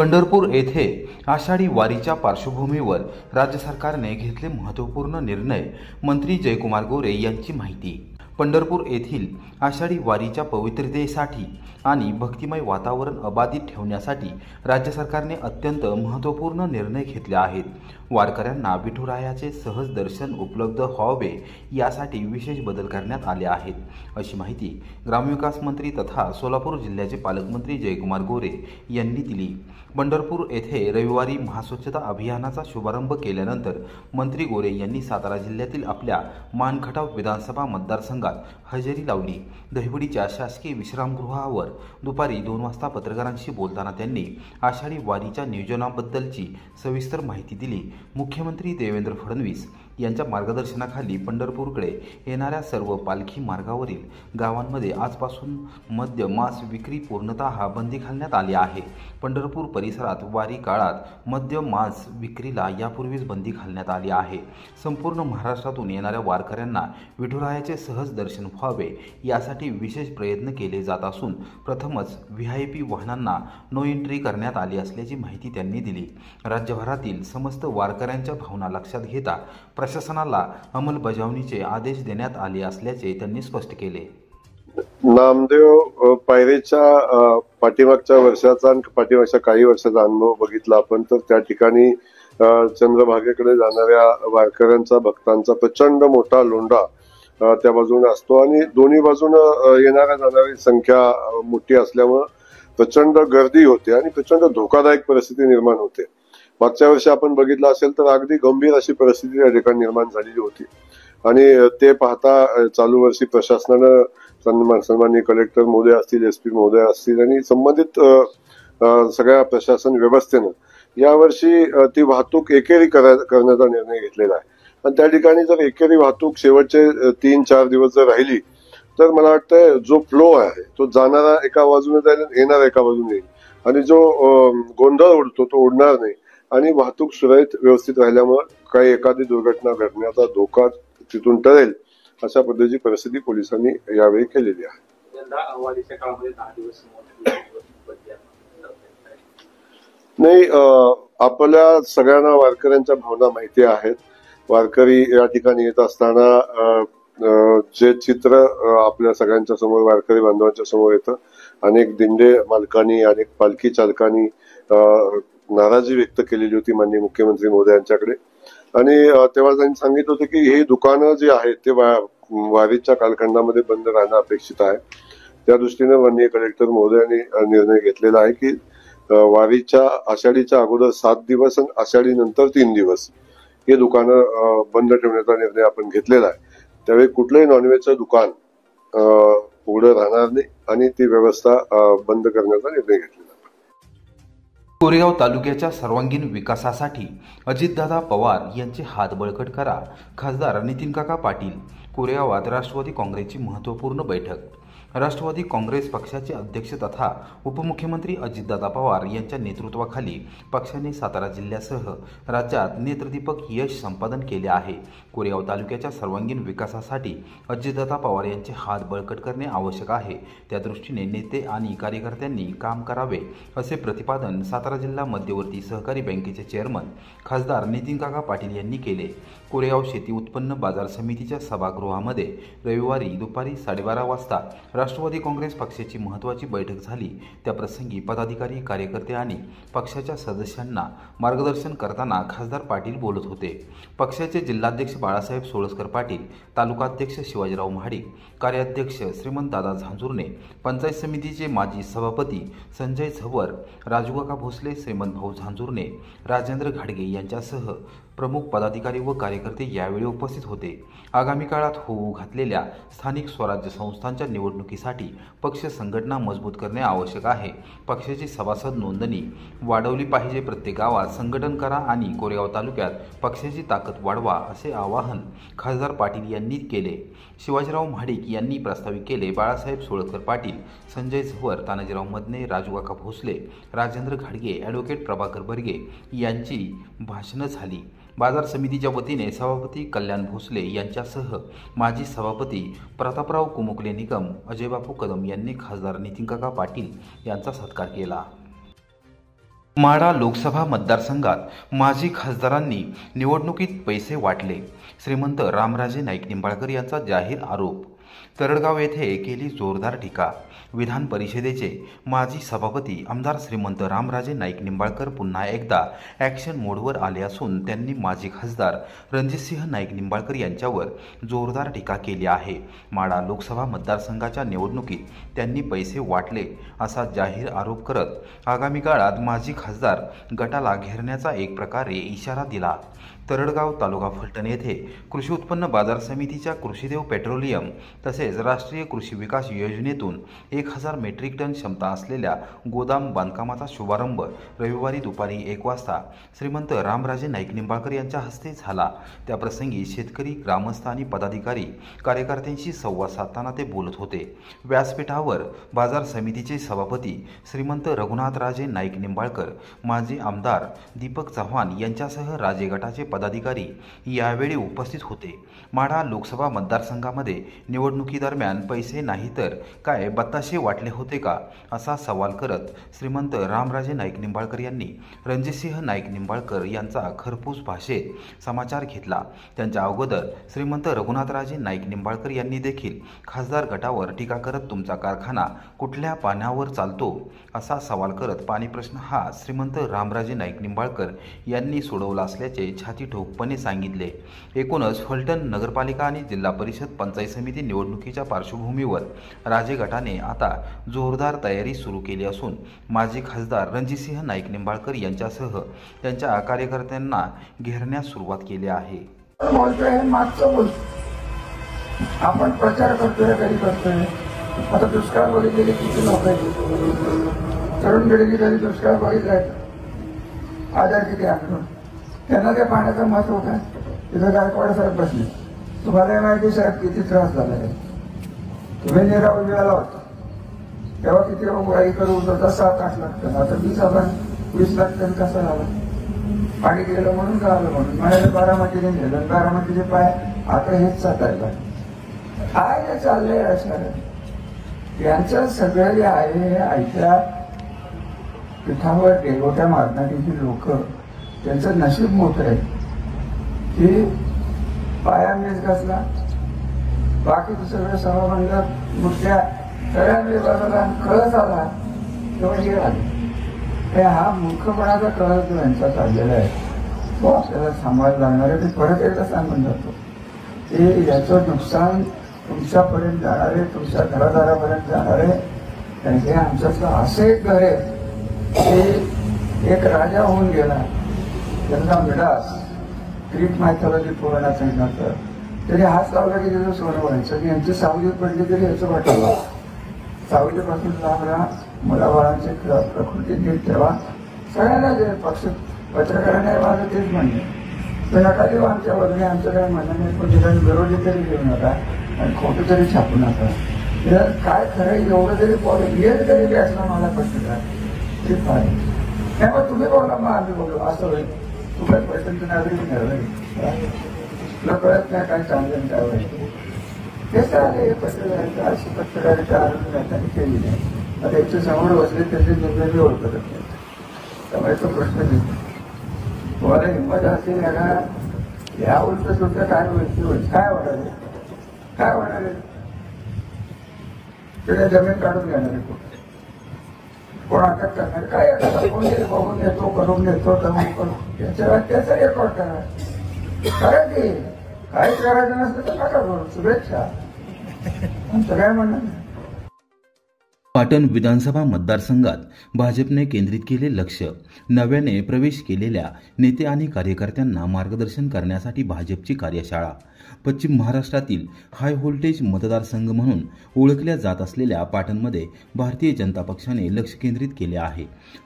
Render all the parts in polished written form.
पंढरपूर येथे आषाढी वारीच्या पार्श्वभूमीवर राज्य सरकारने घेतले महत्त्वपूर्ण निर्णय। मंत्री जयकुमार गोरे यांची माहिती। पंढरपूर येथील आषाढी वारीच्या पवित्रतेसाठी आणि भक्तिमय वातावरण अबाधित ठेवण्यासाठी राज्य सरकारने अत्यंत महत्त्वपूर्ण निर्णय घेतले आहेत। वारकऱ्यांना विठुरायाचे सहज दर्शन उपलब्ध व्हावे यासाठी विशेष बदल करण्यात आले आहेत, अशी माहिती ग्रामविकास मंत्री तथा सोलापूर जिल्ह्याचे पालकमंत्री जयकुमार गोरे यांनी दिली। पंढरपूर येथे रविवारी महास्वच्छता अभियानाचा शुभारंभ केल्यानंतर मंत्री गोरे यांनी सातारा जिल्ह्यातील आपल्या मानखटाव विधानसभा मतदारसंघात हजेरी लावली। दहिवडीच्या शासकीय विश्रामगृहावर दुपारी 2 वाजता पत्रकारांशी बोलताना त्यांनी आषाढी वारीच्या नियोजनाबद्दलची सविस्तर माहिती दिली। मुख्यमंत्री देवेंद्र फडणवीस यांच्या मार्गदर्शनाखाली पंढरपूरकडे येणाऱ्या सर्व पालखी मार्गावरील गावांमध्ये आजपासून मद्य मांस विक्री पूर्णतः बंदी घालण्यात आली आहे। पंढरपूर परिसरात वारी काळात मद्य मांस विक्रीला यापूर्वीच बंदी घालण्यात आली आहे। संपूर्ण महाराष्ट्रातून येणाऱ्या वारकऱ्यांना विठुरायाचे सहज दर्शन व्हावे यासाठी विशेष प्रयत्न केले जात असून प्रथमच VIP वाहनांना नो एंट्री करण्यात आली असल्याची माहिती त्यांनी दिली। राज्यभरातील समस्त वारकऱ्यांच्या भावना लक्षात घेता प्रशासनाला अंमलबजावणीचे आदेश देण्यात आले असल्याचे त्यांनी स्पष्ट केले। नामदेव पायरीच्या पाठीमागच्या वर्षाचा आणि पाठीमागच्या काही वर्षाचा अनुभव बघितला आपण तर त्या ठिकाणी चंद्रभागेकडे जाणाऱ्या वारकऱ्यांचा भक्तांचा प्रचंड मोठा लोंढा त्या बाजूने असतो आणि दोन्ही बाजूने येणाऱ्या जाणारी संख्या मोठी असल्यामुळे प्रचंड गर्दी होते आणि प्रचंड धोकादायक परिस्थिती निर्माण होते। मागच्या वर्षी आपण बघितलं असेल तर अगदी गंभीर अशी परिस्थिती या ठिकाणी निर्माण झालेली होती आणि ते पाहता चालू वर्षी प्रशासनानं सन्माननीय कलेक्टर महोदय असतील, SP महोदय असतील आणि संबंधित सगळ्या प्रशासन व्यवस्थेनं यावर्षी ती वाहतूक एकेरी करण्याचा निर्णय घेतलेला आहे। आणि त्या ठिकाणी जर एकेरी वाहतूक शेवटचे 3-4 दिवस जर राहिली तर मला वाटतं जो फ्लो आहे तो जाणारा एका बाजूने जाईल, येणारा एका बाजूने येईल आणि जो गोंधळ उडतो तो उडणार नाही आणि वाहतूक सुरळीत व्यवस्थित राहिल्यामुळे काही एखादी दुर्घटना घडण्याचा धोका तिथून टळेल अशा पद्धतीची परिस्थिती पोलिसांनी यावेळी केलेली आहे। नाही, आपल्या सगळ्यांना वारकऱ्यांच्या भावना माहिती आहेत। वारकरी या ठिकाणी येत असताना जे चित्र आपल्या सगळ्यांच्या समोर वारकरी बांधवांच्या समोर येतं, अनेक दिंडे मालकांनी अनेक पालखी चालकांनी नाराजी व्यक्त केलेली होती माननीय मुख्यमंत्री महोदयांच्याकडे आणि तेव्हा त्यांनी सांगितलं होतं की ही दुकानं जी आहेत ते वारीच्या कालखंडामध्ये बंद राहणं अपेक्षित आहे। त्या दृष्टीने माननीय कलेक्टर महोदयांनी निर्णय घेतलेला आहे की वारीच्या आषाढीच्या अगोदर 7 दिवस आणि आषाढी नंतर 3 दिवस हे दुकानं बंद ठेवण्याचा निर्णय आपण घेतलेला आहे। त्यावेळी कुठलंही नॉनव्हेजचं दुकान उघडं राहणार नाही आणि ती व्यवस्था बंद करण्याचा निर्णय घेतलेला आहे। कोरेगाव तालुक्याच्या सर्वांगीण विकासासाठी अजितदादा पवार यांचे हात बळकट करा। खासदार नितीनकाका पाटील। कोरेगावात राष्ट्रवादी काँग्रेसची महत्त्वपूर्ण बैठक। राष्ट्रवादी काँग्रेस पक्षाचे अध्यक्ष तथा उपमुख्यमंत्री अजितदादा पवार यांच्या नेतृत्वाखाली पक्षाने सातारा जिल्ह्यासह राज्यात नेत्रदीपक यश संपादन केले आहे। कोरेगाव तालुक्याच्या सर्वांगीण विकासासाठी अजितदादा पवार यांचे हात बळकट करणे आवश्यक आहे। त्या दृष्टीने नेते आणि कार्यकर्त्यांनी काम करावे असे प्रतिपादन सातारा जिल्हा मध्यवर्ती सहकारी बँकेचे चेअरमन खासदार नितीनकाका पाटील यांनी केले। कोरेगाव शेती उत्पन्न बाजार समितीच्या सभागृहामध्ये रविवारी दुपारी 12:30 वाजता राष्ट्रवादी काँग्रेस पक्षाची महत्त्वाची बैठक झाली। त्याप्रसंगी पदाधिकारी, कार्यकर्ते आणि पक्षाच्या सदस्यांना मार्गदर्शन करताना खासदार पाटील बोलत होते। पक्षाचे जिल्हाध्यक्ष बाळासाहेब सोळसकर पाटील, तालुकाध्यक्ष शिवाजीराव महाडिक, कार्याध्यक्ष श्रीमंत दादा झांजुर्णे, पंचायत समितीचे माजी सभापती संजय झवर, राजूकाका भोसले, श्रीमंत भाऊ झांजुर्णे, राजेंद्र घाडगे यांच्यासह प्रमुख पदाधिकारी व कार्यकर्ते यावेळी उपस्थित होते। आगामी काळात होऊ घातलेल्या स्थानिक स्वराज्य संस्थांच्या निवडणुकीसाठी पक्ष संघटना मजबूत करणे आवश्यक आहे। पक्षाची सभासद नोंदणी वाढवली पाहिजे। प्रत्येक गावात संघटन करा आणि कोरेगाव तालुक्यात पक्षाची ताकद वाढवा असे आवाहन खासदार पाटील यांनी केले। शिवाजीराव महाडिक यांनी प्रस्तावित केले। बाळासाहेब सोळसकर पाटील, संजय झवर, तानाजीराव मदने, राजूकाका भोसले, राजेंद्र घाडगे, ॲडव्होकेट प्रभाकर बर्गे यांची भाषणं झाली। बाजार समितीच्या वतीने सभापती कल्याण भोसले यांच्यासह माजी सभापती प्रतापराव कुमुकले निकम, अजयबापू कदम यांनी खासदार नितीनकाका पाटील यांचा सत्कार केला। माढा लोकसभा मतदारसंघात माजी खासदारांनी निवडणुकीत पैसे वाटले, श्रीमंत रामराजे नाईक निंबाळकर यांचा जाहीर आरोप. तरडगाव येथे केली जोरदार टीका. विधान परिषदेचे माजी सभापती आमदार श्रीमंत रामराजे नाईक निंबाळकर पुन्हा एकदा ॲक्शन मोडवर आले असून त्यांनी माजी खासदार रणजितसिंह नाईक निंबाळकर यांच्यावर जोरदार टीका केली आहे. माढा लोकसभा मतदारसंघाच्या निवडणुकीत त्यांनी पैसे वाटले असा जाहीर आरोप करत आगामी काळात माजी खासदार गटाला घेरण्याचा एक प्रकारे इशारा दिला. तरडगाव तालुका फलटण येथे कृषी उत्पन्न बाजार समितीच्या कृषीदेव पेट्रोलियम तसेच राष्ट्रीय कृषी विकास योजनेतून 1000 मेट्रिक टन क्षमता असलेल्या गोदाम बांधकामाचा शुभारंभ रविवारी दुपारी 1 वाजता श्रीमंत रामराजे नाईक निंबाळकर यांच्या हस्ते झाला. त्याप्रसंगी शेतकरी, ग्रामस्थ आणि पदाधिकारी कार्यकर्त्यांशी संवाद साधताना ते बोलत होते. व्यासपीठावर बाजार समितीचे सभापती श्रीमंत रघुनाथराजे नाईक निंबाळकर, माजी आमदार दीपक चव्हाण यांच्यासह राजे गटाचे पदाधिकारी यावेळी उपस्थित होते. माढा लोकसभा मतदारसंघामध्ये निवडणुकीदरम्यान पैसे नाही तर काय बत्ताशे वाटले होते का असा सवाल करत श्रीमंत रामराजे नाईक निंबाळकर यांनी रणजितसिंह नाईक निंबाळकर यांचा खरपूस भाषेत समाचार घेतला. त्यांच्या अगोदर श्रीमंत रघुनाथराजे नाईक निंबाळकर यांनी देखील खासदार गटावर टीका करत तुमचा कारखाना कुठल्या पाण्यावर चालतो असा सवाल करत पाणी प्रश्न हा श्रीमंत रामराजे नाईक निंबाळकर यांनी सोडवला असल्याचे छाती ठोकपणे सांगितले. एकूणच फलटण नगरपालिका आणि जिल्हा परिषद पंचायत समिती निवडणुकीच्या पार्श्वभूमीवर राजे गटाने आता जोरदार तयारी सुरू केली असून माजी खासदार रणजितसिंह नाईक निंबाळकर यांच्यासह त्यांच्या कार्यकर्त्यांना घेरण्यास सुरुवात केली आहे. आपण प्रचार करतोय, कधी करतोय. आता दुष्काळ बघितलेले किती लोक आहेत. तरुण पिढीने कधी दुष्काळ बघितलाय, आजार किती आकडून त्यांना त्या पाण्याचं महत्व काय. तिथं गायकवाड साहेब बसले. तुम्हाला माहिती साहेब किती त्रास झाला आहे. तुम्ही निराव वेळाला होता तेव्हा किती गाई करू होता, 7-8 लाख टन. आता 20 लाख टन कसं झालं. पाणी गेलं म्हणून झालं म्हणून म्हणाले बारामतीने नेलं. बारामतीचे पाय आता हेच साठायला काय जे चाललंय राजकारण. यांचं सगळं जे आहे हे आयत्या पिठावर डेगोट्या मारणारी लोक, त्यांचं नशीब मोठं आहे की पाया मीच घासला, बाकीचं सगळं सभामंडळ मुठ्या सगळ्या विभागाला कळस आला तेव्हा हे आले. हा मूर्खपणाचा कळस जो यांचा चाललेला आहे तो आपल्याला सांभाळायला लागणार आहे. मी परत एकदा सांगून जातो की याचं नुकसान तुमच्यापर्यंत जाणार आहे, तुमच्या घरादारापर्यंत जाणार आहे. कारण की आमच्यातलं असं एक घर आहे की एक राजा होऊन गेला, त्यांचा मिडास ग्रीक मायथॉलॉजी पुराणात सांगितलं तरी हात लावला की त्याचं सोनं व्हायचं. यांची सावली पडली तरी याचं वाटलं. सावलीपासून लांब राहा, मुलाबाळांची प्रकृती नीट ठेवा. सगळ्यांना जे पक्ष पत्रकारांना माझं तेच म्हणणे, तर नका देऊ आमच्या बाजूने, आमचं काय म्हणणं नाही, पण ठिकाणी विरोधी तरी घेऊ नका आणि खोटं तरी छापू नका. काय खरं एवढं तरी येत तरी व्यासला मला पत्रकार ते पाहिजे. त्यामुळे तुम्ही बोला मग आम्ही बोलू असं होईल. तुला पैशांचं नागरिक ठरवलं तुला कळत नाही काय चांगलं काय वाईट. ते चालले पत्रकारिता अशी पत्रकारिता आरोग्य केली नाही. आता याच्या समोर बसले त्याचे निर्णय ओळखत नाही. त्यामुळे तो प्रश्न नाही. तुम्हाला हिंमत असेल ना या उलट सुद्धा काय होईल, काय होणार, काय होणार आहे. त्याने जमीन काढून घेणार आहे. कोण अटक करणार, काय कोण बघून येतो, करून घेतो, त्याचा रेकॉर्ड करा. कारण की काहीच करायचं नसतं तर नका करू. शुभेच्छा. आमचं काय म्हणणं. पाटण विधानसभा मतदारसंघात भाजपने केंद्रित केले लक्ष. नव्याने प्रवेश केलेल्या नेते आणि कार्यकर्त्यांना मार्गदर्शन करण्यासाठी भाजपची कार्यशाळा. पश्चिम महाराष्ट्रातील हाय व्होल्टेज मतदारसंघ म्हणून ओळखल्या जात असलेल्या पाटणमध्ये भारतीय जनता पक्षाने लक्ष केंद्रित केले आहे.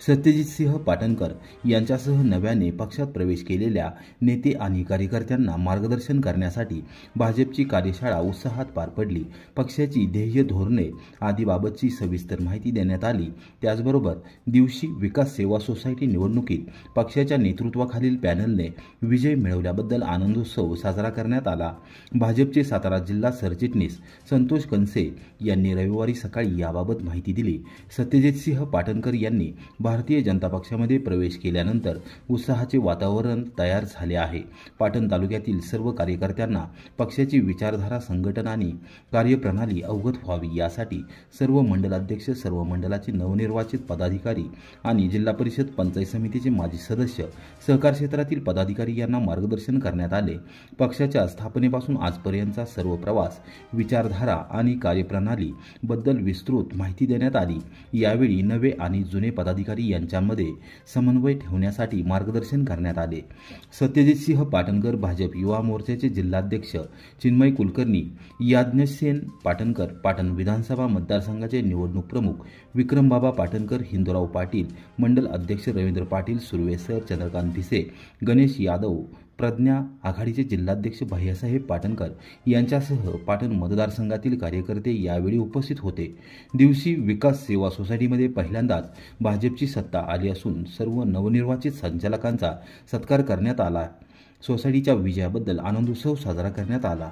सत्यजितसिंह पाटणकर यांच्यासह नव्याने पक्षात प्रवेश केलेल्या नेते आणि कार्यकर्त्यांना मार्गदर्शन करण्यासाठी भाजपची कार्यशाळा उत्साहात पार पडली. पक्षाची ध्येय धोरणे आदीबाबतची सविस्तर माहिती देण्यात आली। त्याचबरोबर दिवशी विकास सेवा सोसायटी निवडणुकीत पक्षाच्या नेतृत्वाखालील पॅनलने विजय मिळवल्याबद्दल आनंदोत्सव साजरा करण्यात आला। भाजपचे सातारा जिल्हा सरचिटणीस संतोष कनसे यांनी रविवारी सकाळी याबाबत माहिती दिली। सत्यजितसिंह पाटणकर यांनी भारतीय जनता पक्षामध्ये प्रवेश केल्यानंतर उत्साहाचे वातावरण तयार झाले आहे। पाटण तालुक्यातील सर्व कार्यकर्त्यांना पक्षाची विचारधारा, संघटना आणि कार्यप्रणाली अवगत व्हावी यासाठी सर्व मंडलाध्यक्ष, सर्व मंडलाचे नवनिर्वाचित पदाधिकारी आणि जिल्हा परिषद पंचायत समितीचे माजी सदस्य, सहकार क्षेत्रातील पदाधिकारी यांना मार्गदर्शन करण्यात आले। पक्षाच्या स्थापनेपासून आजपर्यंतचा सर्व प्रवास, विचारधारा आणि कार्यप्रणाली बद्दल विस्तृत माहिती देण्यात आली। यावेळी नवे आणि जुने पदाधिकारी यांच्यामध्ये समन्वय ठेवण्यासाठी मार्गदर्शन करण्यात आले। सत्यजितसिंह पाटणकर भाजप युवा मोर्चाचे जिल्हाध्यक्ष चिन्मय कुलकर्णी, याज्ञसेन पाटणकर पाटण विधानसभा मतदारसंघाचे निवडणूक प्रमुख विक्रमबाबा पाटणकर, हिंदूराव पाटील, मंडल अध्यक्ष रवींद्र पाटील, सुर्वे सर, चंद्रकांत भिसे, गणेश यादव, प्रज्ञा आघाडीचे जिल्हाध्यक्ष भैयासाहेब पाटणकर यांच्यासह पाटण मतदारसंघातील कार्यकर्ते यावेळी उपस्थित होते। दिवशी विकास सेवा सोसायटीमध्ये पहिल्यांदाच भाजपची सत्ता आली असून सर्व नवनिर्वाचित संचालकांचा सत्कार करण्यात आला। सोसायटीच्या विजयाबद्दल आनंदोत्सव साजरा करण्यात आला।